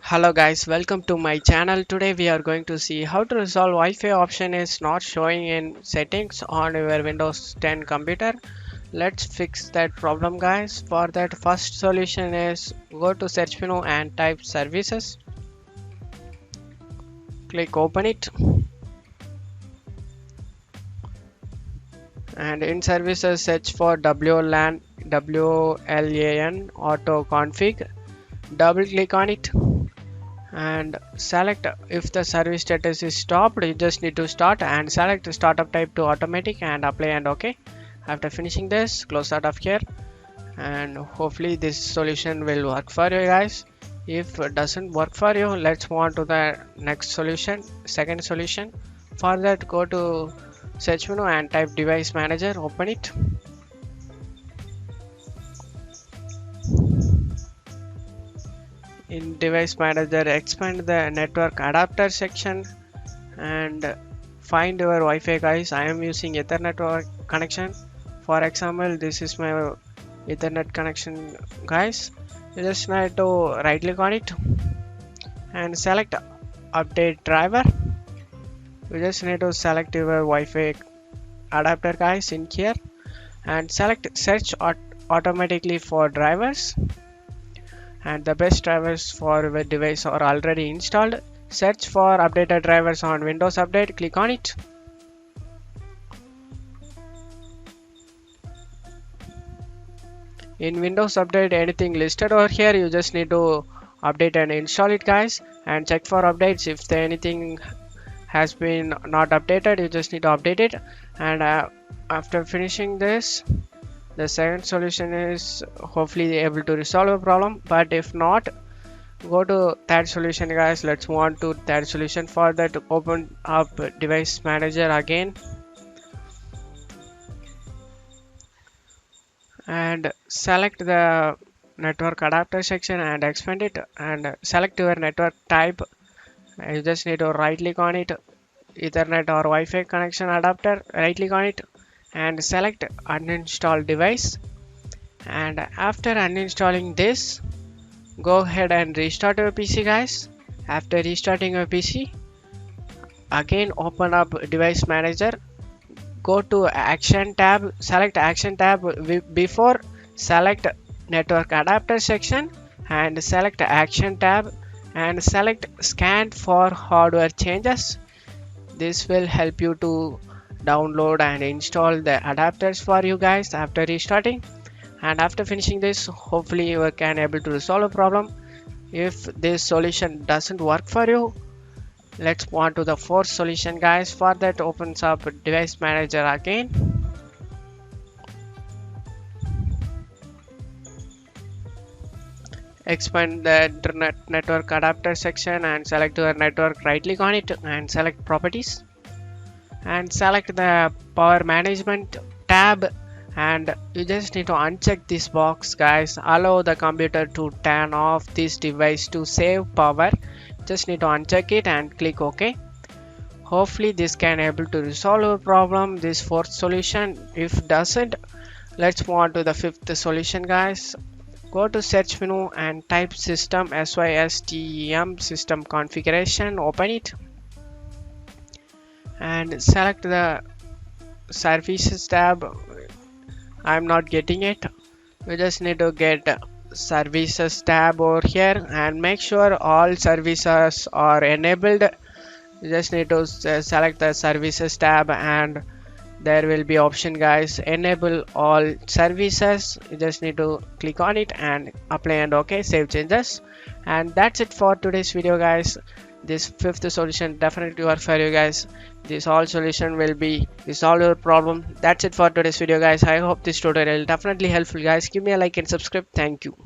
Hello guys, welcome to my channel. Today we are going to see how to resolve Wi-Fi option is not showing in settings on your Windows 10 computer. Let's fix that problem guys. For that, first solution is go to search menu and type services. Click open it, and in services search for WLAN auto config. Double click on it and select if the service status is stopped. You just need to start and select startup type to automatic and apply and OK. After finishing this, close out of here, and hopefully this solution will work for you guys. If it doesn't work for you, let's move on to the next solution, second solution. For that, go to search menu and type device manager, open it. In device manager, expand the network adapter section and find your Wi-Fi guys. I am using Ethernet connection. For example, this is my Ethernet connection guys. You just need to right click on it and select update driver. You just need to select your Wi-Fi adapter guys in here and select search automatically for drivers, and the best drivers for your device are already installed. Search for updated drivers on Windows Update, click on it. In Windows Update, anything listed over here, you just need to update and install it guys, and check for updates. If anything has been not updated, you just need to update it. And after finishing this, the second solution is hopefully able to resolve a problem, but if not, go to third solution guys. Let's move on to third solution. For that, open up device manager again and select the network adapter section and expand it and select your network type. You just need to right click on it, Ethernet or Wi-Fi connection adapter, right click on it and select uninstall device. And after uninstalling this, go ahead and restart your PC guys. After restarting your PC, again open up device manager, go to action tab, select action tab. Before, select network adapter section and select action tab and select scan for hardware changes. This will help you to download and install the adapters for you guys after restarting. And after finishing this, hopefully you can able to resolve a problem. If this solution doesn't work for you, let's move on to the fourth solution guys. For that, opens up device manager again, expand the internet network adapter section and select your network, right click on it and select properties and select the power management tab, and you just need to uncheck this box guys. Allow the computer to turn off this device to save power. Just need to uncheck it and click OK. Hopefully this can able to resolve your problem, this fourth solution. If doesn't, let's move on to the fifth solution guys. Go to search menu and type system, SYSTEM, system configuration, open it and select the services tab. I'm not getting it. We just need to get services tab over here and make sure all services are enabled. You just need to select the services tab and there will be option guys, enable all services. You just need to click on it and apply and OK, save changes. And that's it for today's video guys. This fifth solution definitely work for you guys. This all solution will be resolve your problem. That's it for today's video guys. I hope this tutorial definitely helpful guys. Give me a like and subscribe. Thank you.